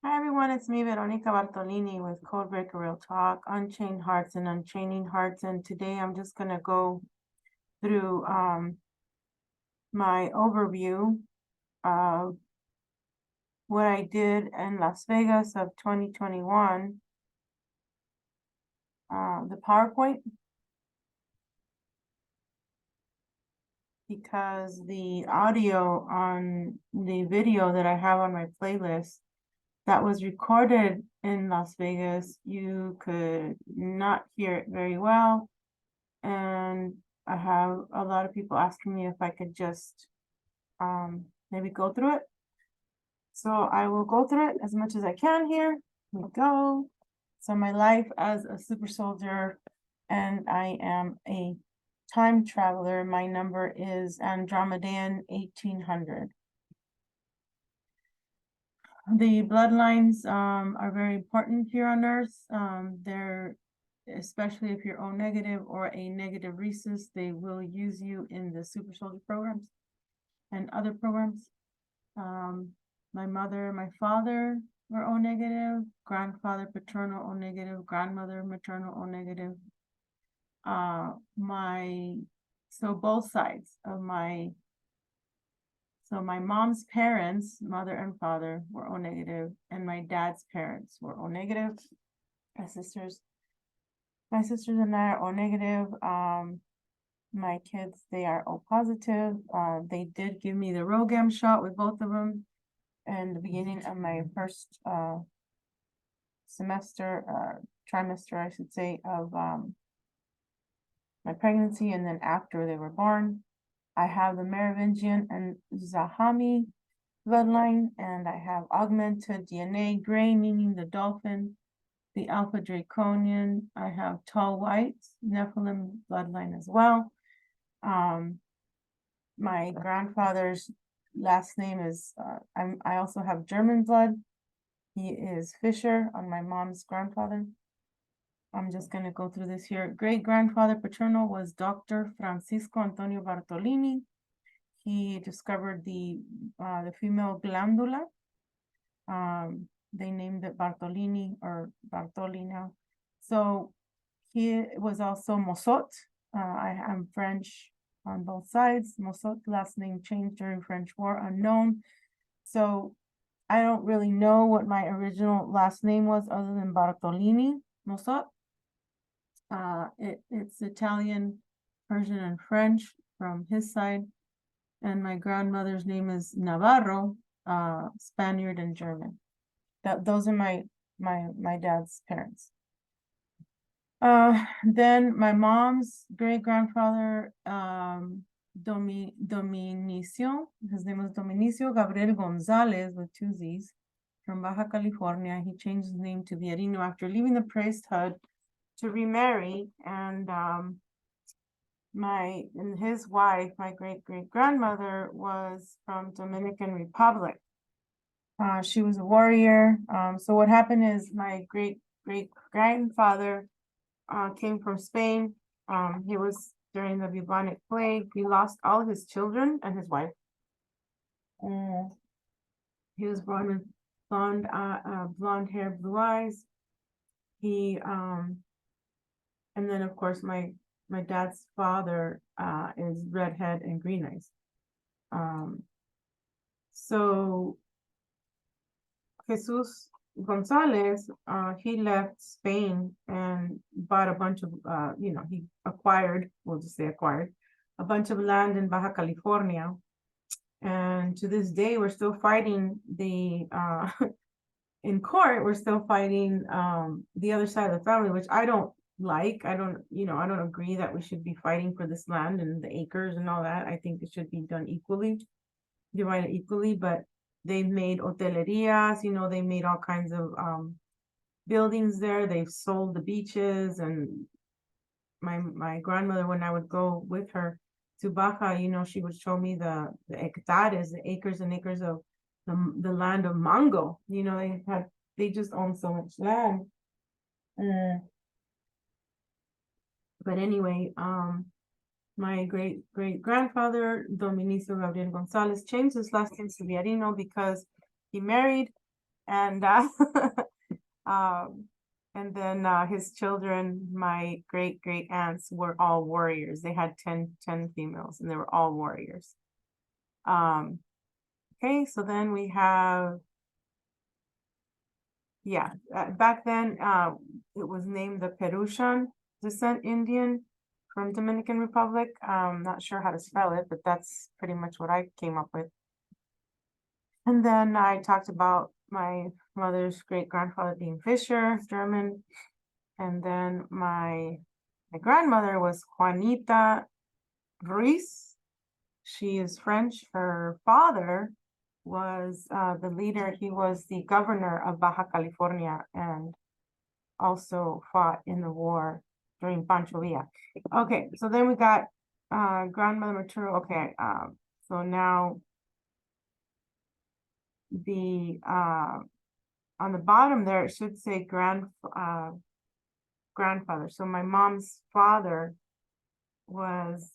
Hi everyone, it's me, Veronica Bartolini with Codebreaker Real Talk, Unchained Hearts and Unchaining Hearts. And today I'm just going to go through my overview of what I did in Las Vegas of 2021, the PowerPoint, because the audio on the video that I have on my playlist that was recorded in Las Vegas, you could not hear it very well. And I have a lot of people asking me if I could just maybe go through it. So I will go through it as much as I can here. We go. So my life as a super soldier, and I am a time traveler. My number is Andromedan 1800. The bloodlines are very important here on Earth. They're, especially if you're O negative or a negative rhesus, they will use you in the super soldier programs and other programs. My mother, my father were O negative, grandfather paternal O negative, grandmother maternal O negative. So both sides of so my mom's parents, mother and father, were O negative, and my dad's parents were O negative. My sisters and I are O negative. My kids, they are O positive. They did give me the ROGAM shot with both of them in the beginning of my first trimester, I should say, of my pregnancy, and then after they were born. I have the Merovingian and Zahami bloodline, and I have augmented DNA, gray meaning the dolphin, the Alpha Draconian. I have tall whites, Nephilim bloodline as well. My grandfather's last name is, I also have German blood. He is Fisher on my mom's grandfather. I'm just going to go through this here. Great grandfather paternal was Dr. Francisco Antonio Bartolini. He discovered the female glandula. They named it Bartolini or Bartoli now. So he was also Mossot. I am French on both sides. Mossot, last name changed during French War, unknown. So I don't really know what my original last name was other than Bartolini Mossot. It's Italian, Persian, and French from his side. And my grandmother's name is Navarro, Spaniard and German. Those are my dad's parents. Then my mom's great grandfather, Dominicio, his name was Dominicio Gabriel Gonzalez with two Z's, from Baja California. He changed his name to Villarino after leaving the priesthood to remarry, and his wife, my great-great-grandmother, was from Dominican Republic. She was a warrior. So what happened is my great-great-grandfather came from Spain. He was during the bubonic plague. He lost all of his children and his wife. He was born with blonde hair, blue eyes. And then of course my dad's father is redhead and green eyes. So Jesus Gonzalez, he left Spain and bought a bunch of, he acquired, we'll just say acquired, a bunch of land in Baja California. And to this day, we're still fighting in court, we're still fighting the other side of the family, which I don't like. I don't agree that we should be fighting for this land and the acres and all that. I think it should be done equally, divided equally, but they've made hotelerias, they made all kinds of buildings there. They've sold the beaches, and my grandmother, when I would go with her to Baja, she would show me the hectares, the acres and acres of the land of mango. They just own so much land. But anyway, my great-great-grandfather, Dominicio Gabriel Gonzalez, changed his last name to Villarino because he married And and then his children, my great aunts, were all warriors. They had 10 females, and they were all warriors. Okay, so then we have, yeah, back then it was named the Peruvian descent Indian from Dominican Republic. Not sure how to spell it, but that's pretty much what I came up with. And then I talked about my mother's great grandfather being Fisher, German. And then my grandmother was Juanita Ruiz. She is French. Her father was the leader. He was the governor of Baja California and also fought in the war during Pancho Villa. Okay, so then we got grandmother material. Okay, so now the on the bottom there it should say grandfather. So my mom's father was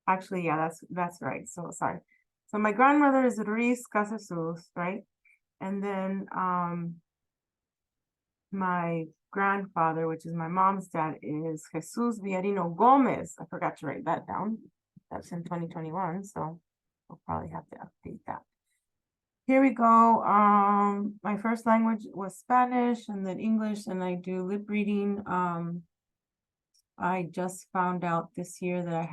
actually, yeah, that's right. So sorry. So my grandmother is Ruiz Casasus, right? And then my grandfather, which is my mom's dad, is Jesus Villarino Gomez. I forgot to write that down. That's in 2021, so we'll probably have to update that. Here we go. My first language was Spanish and then English, and I do lip reading. I just found out this year that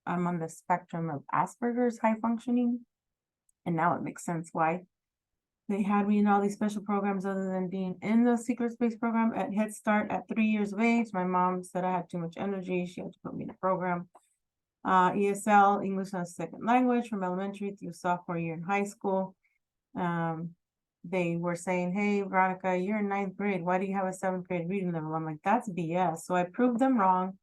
I'm on the spectrum of Asperger's high functioning, and now it makes sense why they had me in all these special programs other than being in the secret space program at Head Start at 3 years of age. My mom said I had too much energy. She had to put me in a program. ESL, English as a second language, from elementary through sophomore year in high school. They were saying, hey, Veronica, you're in 9th grade. Why do you have a 7th grade reading level? I'm like, that's BS. So I proved them wrong.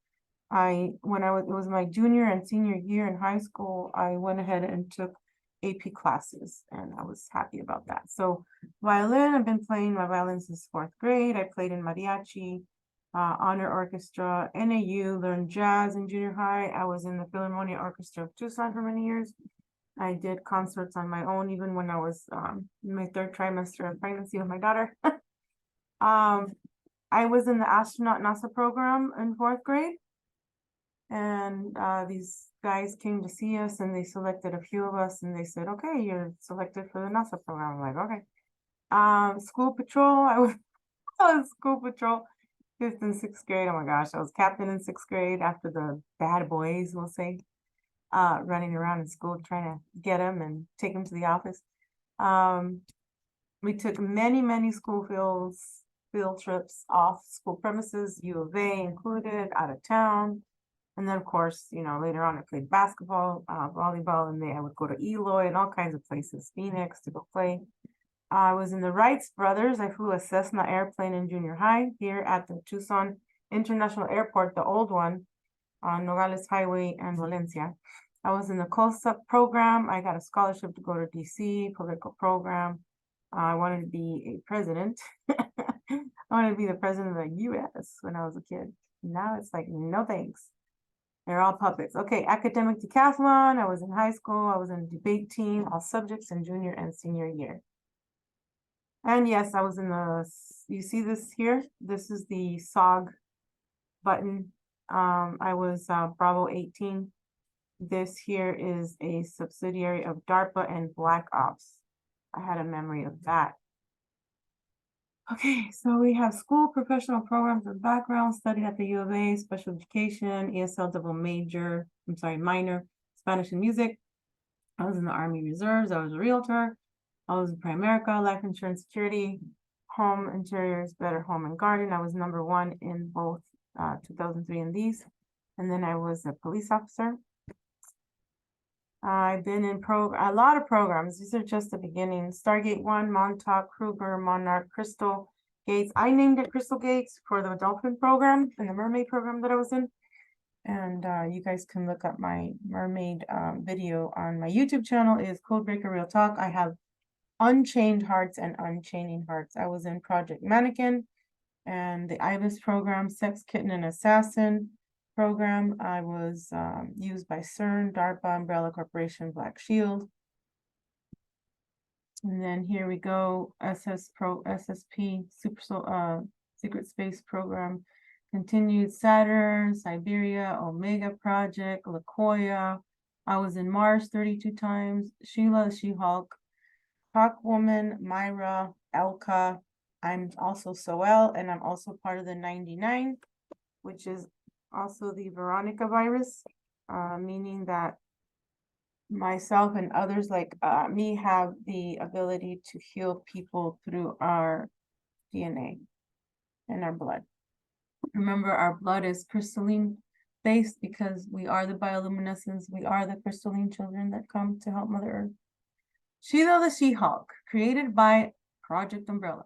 It was my junior and senior year in high school, I went ahead and took AP classes, and I was happy about that. So violin, I've been playing my violin since 4th grade. I played in mariachi, honor orchestra, NAU, learned jazz in junior high. I was in the Philharmonia Orchestra of Tucson for many years. I did concerts on my own, even when I was in my 3rd trimester of pregnancy with my daughter. I was in the astronaut NASA program in 4th grade. And these guys came to see us, and they selected a few of us, and they said, okay, you're selected for the NASA program. I'm like, okay. School patrol, I was school patrol 5th and 6th grade. Oh my gosh, I was captain in 6th grade after the bad boys, we'll say, running around in school trying to get them and take them to the office. We took many school field trips off school premises, U of A included, out of town. And then, of course, later on I played basketball, volleyball, and then I would go to Eloy and all kinds of places, Phoenix, to go play. I was in the Wrights brothers. I flew a Cessna airplane in junior high here at the Tucson International Airport, the old one, on Nogales Highway and Valencia. I was in the COSUP program. I got a scholarship to go to DC, political program. I wanted to be a president. I wanted to be the president of the US when I was a kid. Now it's like, no thanks. They're all puppets. Okay, academic decathlon. I was in high school. I was in a debate team, all subjects in junior and senior year. And yes, I was in you see this here? This is the SOG button. I was Bravo 18. This here is a subsidiary of DARPA and Black Ops. I had a memory of that. Okay, so we have school, professional programs and background, studied at the U of A, special education, ESL double minor, Spanish and music. I was in the Army Reserves. I was a realtor. I was in Primerica, life insurance, security, home interiors, better home and garden. I was #1 in both 2003 and these. And then I was a police officer. I've been in a lot of programs. These are just the beginning. Stargate 1, Montauk, Kruger, Monarch, Crystal Gates. I named it Crystal Gates for the Dolphin program and the mermaid program that I was in. And you guys can look up my mermaid video on my YouTube channel. Is Codebreaker Real Talk. I have Unchained Hearts and Unchaining Hearts. I was in Project Mannequin and the IBIS program, Sex Kitten and Assassin program. I was used by CERN, DARPA, Umbrella Corporation, Black Shield. And then here we go, SSP, Secret Space Program, continued Saturn, Siberia, Omega Project, Lakoya. I was in Mars 32 times, Sheila, She-Hulk, Hawk Woman, Myra, Elka. I'm also Soel, and I'm also part of the 99, which is also the Veronica virus, meaning that myself and others like me have the ability to heal people through our DNA and our blood. Remember, our blood is crystalline based because we are the bioluminescence. We are the crystalline children that come to help Mother Earth. Sheila the She-Hulk, created by Project Umbrella.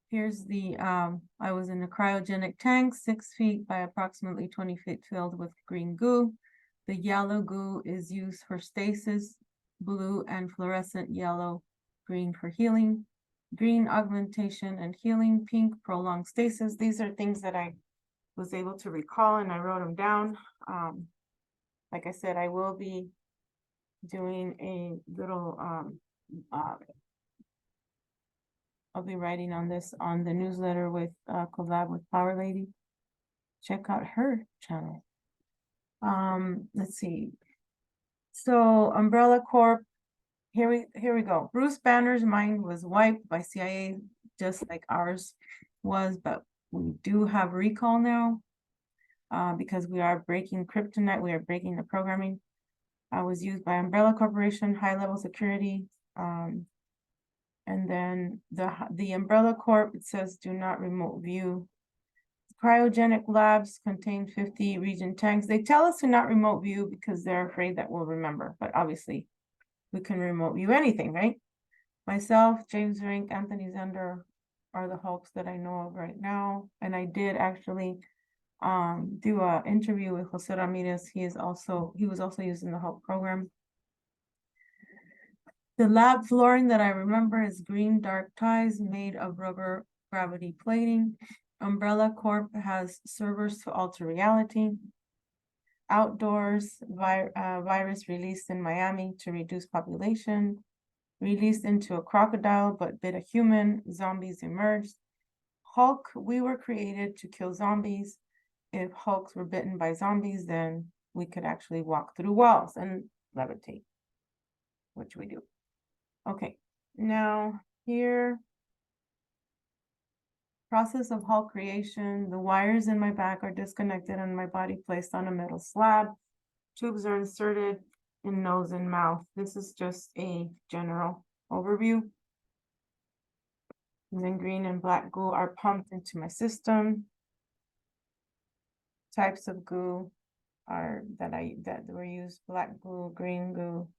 Here's the, I was in a cryogenic tank, 6 feet by approximately 20 feet, filled with green goo. The yellow goo is used for stasis, blue and fluorescent yellow, green for healing, green augmentation and healing, pink prolonged stasis. These are things that I was able to recall and I wrote them down. Like I said, I will be doing a little, I'll be writing on this on the newsletter with collab with Power Lady. Check out her channel. Let's see. So Umbrella Corp, here we go. Bruce Banner's mind was wiped by CIA, just like ours was, but we do have recall now, because we are breaking kryptonite, we are breaking the programming. I was used by Umbrella Corporation, high level security. And then the Umbrella Corp, it says do not remote view. Cryogenic labs contain 50 region tanks. They tell us to not remote view because they're afraid that we'll remember, but obviously we can remote view anything, right? Myself, James Rink, Anthony Zender are the Hulks that I know of right now. And I did actually do an interview with Jose Ramirez. He was also using the Hulk program. The lab flooring that I remember is green dark ties made of rubber gravity plating. Umbrella Corp has servers to alter reality. Outdoors, virus released in Miami to reduce population. Released into a crocodile but bit a human. Zombies emerged. Hulk, we were created to kill zombies. If Hulks were bitten by zombies, then we could actually walk through walls and levitate, which we do. Okay, now here, process of Hulk creation. The wires in my back are disconnected and my body placed on a metal slab. Tubes are inserted in nose and mouth. This is just a general overview. And then green and black goo are pumped into my system. Types of goo are that were used: black goo, green goo,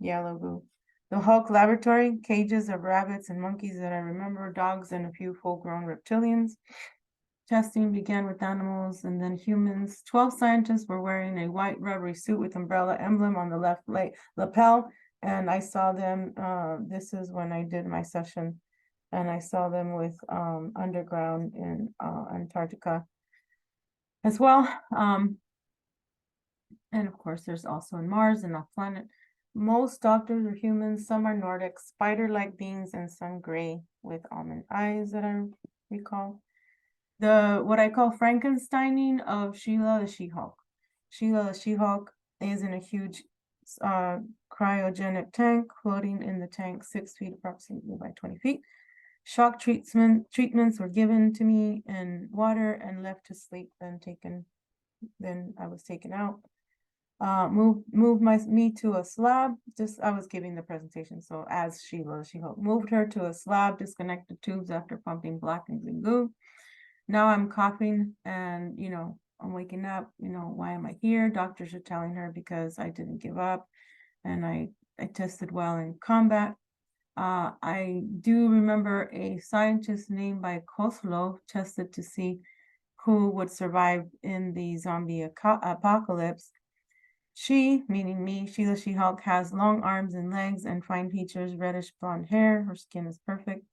yellow goo. The Hulk laboratory, cages of rabbits and monkeys that I remember, dogs and a few full-grown reptilians. Testing began with animals and then humans. 12 scientists were wearing a white rubbery suit with umbrella emblem on the left lapel, and I saw them, this is when I did my session, and I saw them with underground in Antarctica as well. And of course, there's also in Mars and off planet. Most doctors are humans, some are Nordic, spider-like beings, and some gray with almond eyes that I recall. What I call Frankeinsteining of Sheila the She-Hulk. Sheila the She-Hulk is in a huge cryogenic tank, floating in the tank 6 feet approximately by 20 feet. Shock treatments were given to me in water and left to sleep, then I was taken out. Moved me to a slab. I was giving the presentation, so as Sheila, She-Hulk, moved her to a slab, disconnected tubes after pumping black and green goo. Now I'm coughing and, I'm waking up, why am I here? Doctors are telling her because I didn't give up and I tested well in combat. I do remember a scientist named by Kozlov tested to see who would survive in the zombie apocalypse. She, meaning me, Sheila She-Hulk, has long arms and legs and fine features, reddish blonde hair. Her skin is perfect.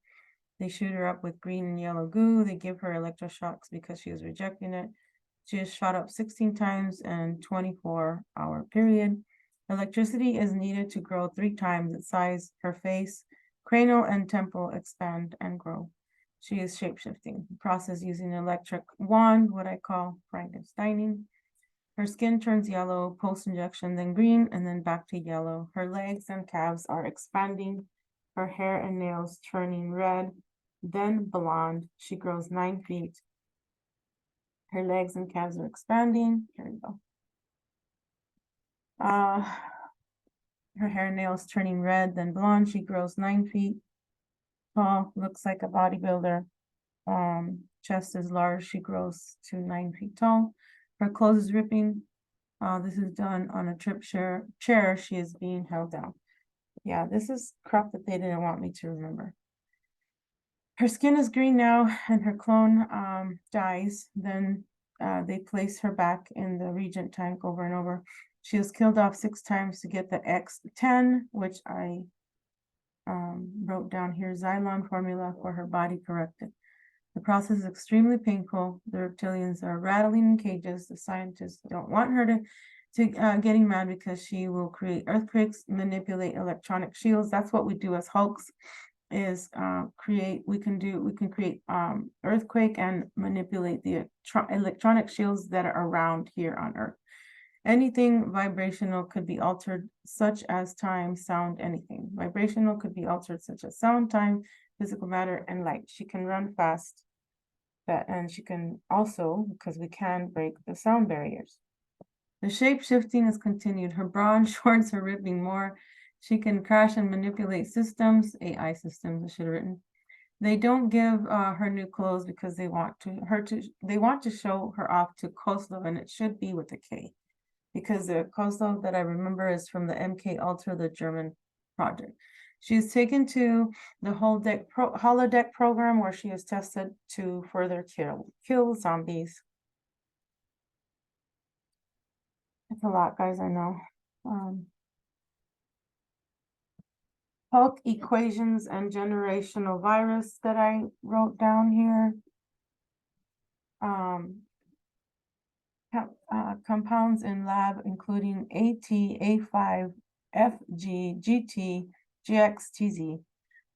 They shoot her up with green and yellow goo. They give her electroshocks because she was rejecting it. She is shot up 16 times in 24-hour period. Electricity is needed to grow 3 times its size. Her face, cranial, and temple expand and grow. She is shapeshifting. Process using an electric wand, what I call Frankeinsteining. Her skin turns yellow post-injection, then green, and then back to yellow. Her legs and calves are expanding. Her hair and nails turning red, then blonde. She grows 9 feet. Her legs and calves are expanding. Here we go. Her hair and nails turning red, then blonde. She grows 9 feet tall, looks like a bodybuilder. Chest is large. She grows to 9 feet tall. Her clothes is ripping. This is done on a trip chair. She is being held down. Yeah, this is crap that they didn't want me to remember. Her skin is green now, and her clone dies. Then they place her back in the Regent tank over and over. She was killed off 6 times to get the X10, which I wrote down here, Xylon formula for her body corrected. The process is extremely painful. The reptilians are rattling in cages. The scientists don't want her to getting mad because she will create earthquakes, manipulate electronic shields. That's what we do as Hulks, is we can create earthquake and manipulate the electronic shields that are around here on Earth. Anything vibrational could be altered, such as time, sound, anything. Vibrational could be altered, such as sound, time, physical matter, and light. She can run fast, and she can also, because we can break the sound barriers. The shape shifting is continued. Her bronze shorts are ripping more. She can crash and manipulate systems, AI systems, I should have written. They don't give her new clothes because they want to show her off to Kozlov, and it should be with a K, because the Kozlov that I remember is from the MK Ultra, the German project. She is taken to the holodeck program where she is tested to further kill zombies. It's a lot, guys, I know. Hulk equations and generational virus that I wrote down here. Compounds in lab including AT, A5, FG, GT, GX, TZ.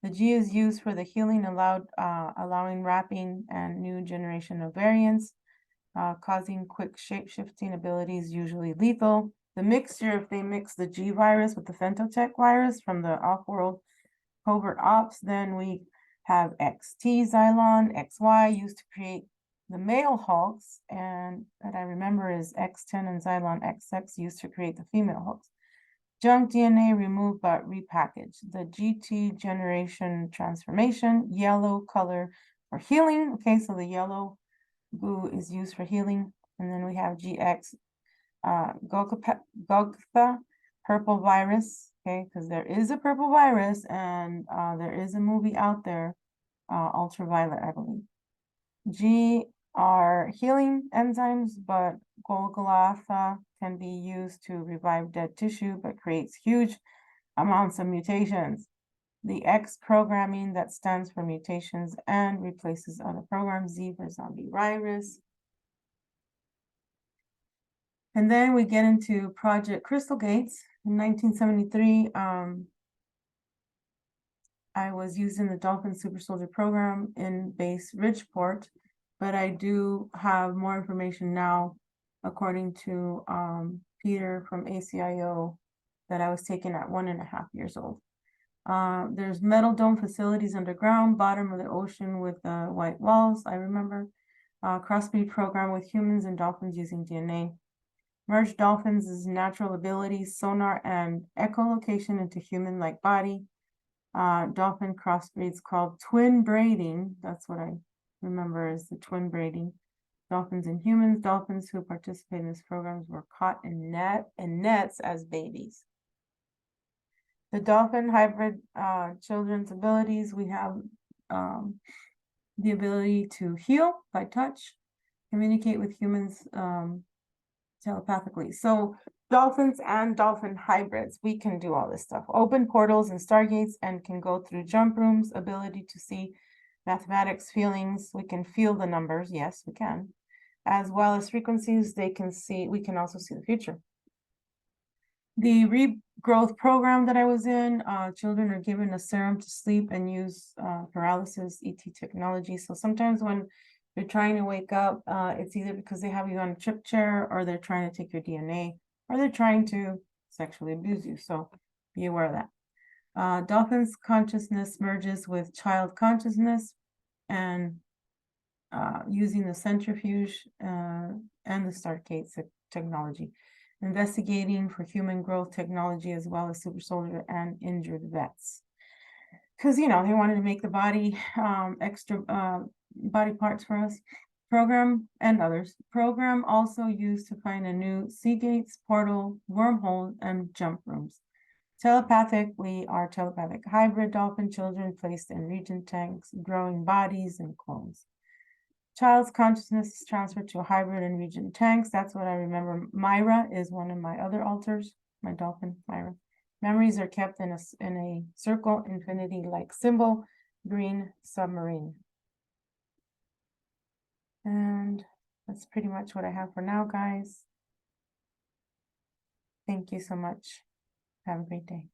The G is used for the healing, allowing wrapping and new generation of variants, causing quick shape-shifting abilities, usually lethal. The mixture, if they mix the G virus with the Femtotech virus from the off-world covert ops, then we have XT, Xylon, XY used to create the male Hulks, and that I remember is X10 and Xylon XX used to create the female Hulks. Junk DNA removed but repackaged. The GT generation transformation, yellow color for healing. Okay, so the yellow goo is used for healing. And then we have GX, Gogtha, purple virus. Okay, because there is a purple virus, and there is a movie out there, Ultraviolet, I believe. G are healing enzymes, but Golgotha can be used to revive dead tissue, but creates huge amounts of mutations. The X programming that stands for mutations and replaces other programs. Z for zombie virus. And then we get into Project Crystal Gates. In 1973, I was using the Dolphin Super Soldier program in base Ridgeport, but I do have more information now, according to Peter from ACIO, that I was taken at 1.5 years old. There's metal dome facilities underground, bottom of the ocean with white walls, I remember. Crossbreed program with humans and dolphins using DNA. Merge dolphins' natural abilities, sonar and echolocation into human-like body. Dolphin crossbreeds called twin braiding. That's what I remember is the twin braiding. Dolphins and humans. Dolphins who participate in these programs were caught in nets as babies. The dolphin hybrid children's abilities. We have the ability to heal by touch, communicate with humans telepathically. So dolphins and dolphin hybrids, we can do all this stuff. Open portals and stargates and can go through jump rooms, ability to see mathematics, feelings. We can feel the numbers. Yes, we can. As well as frequencies, we can also see the future. The regrowth program that I was in, children are given a serum to sleep and use paralysis ET technology. So sometimes when they're trying to wake up, it's either because they have you on a trip chair, or they're trying to take your DNA, or they're trying to sexually abuse you. So be aware of that. Dolphin's consciousness merges with child consciousness, and using the centrifuge and the Stargate technology, investigating for human growth technology, as well as super soldier and injured vets. Because, they wanted to make the body extra body parts for us. Program and others. Program also used to find a new sea gates, portal, wormhole, and jump rooms. Telepathic, we are telepathic hybrid dolphin children placed in regent tanks, growing bodies and clones. Child's consciousness is transferred to a hybrid and regent tanks. That's what I remember. Myra is one of my other alters, my dolphin, Myra. Memories are kept in a circle, infinity-like symbol, green submarine. And that's pretty much what I have for now, guys. Thank you so much. Have a great day.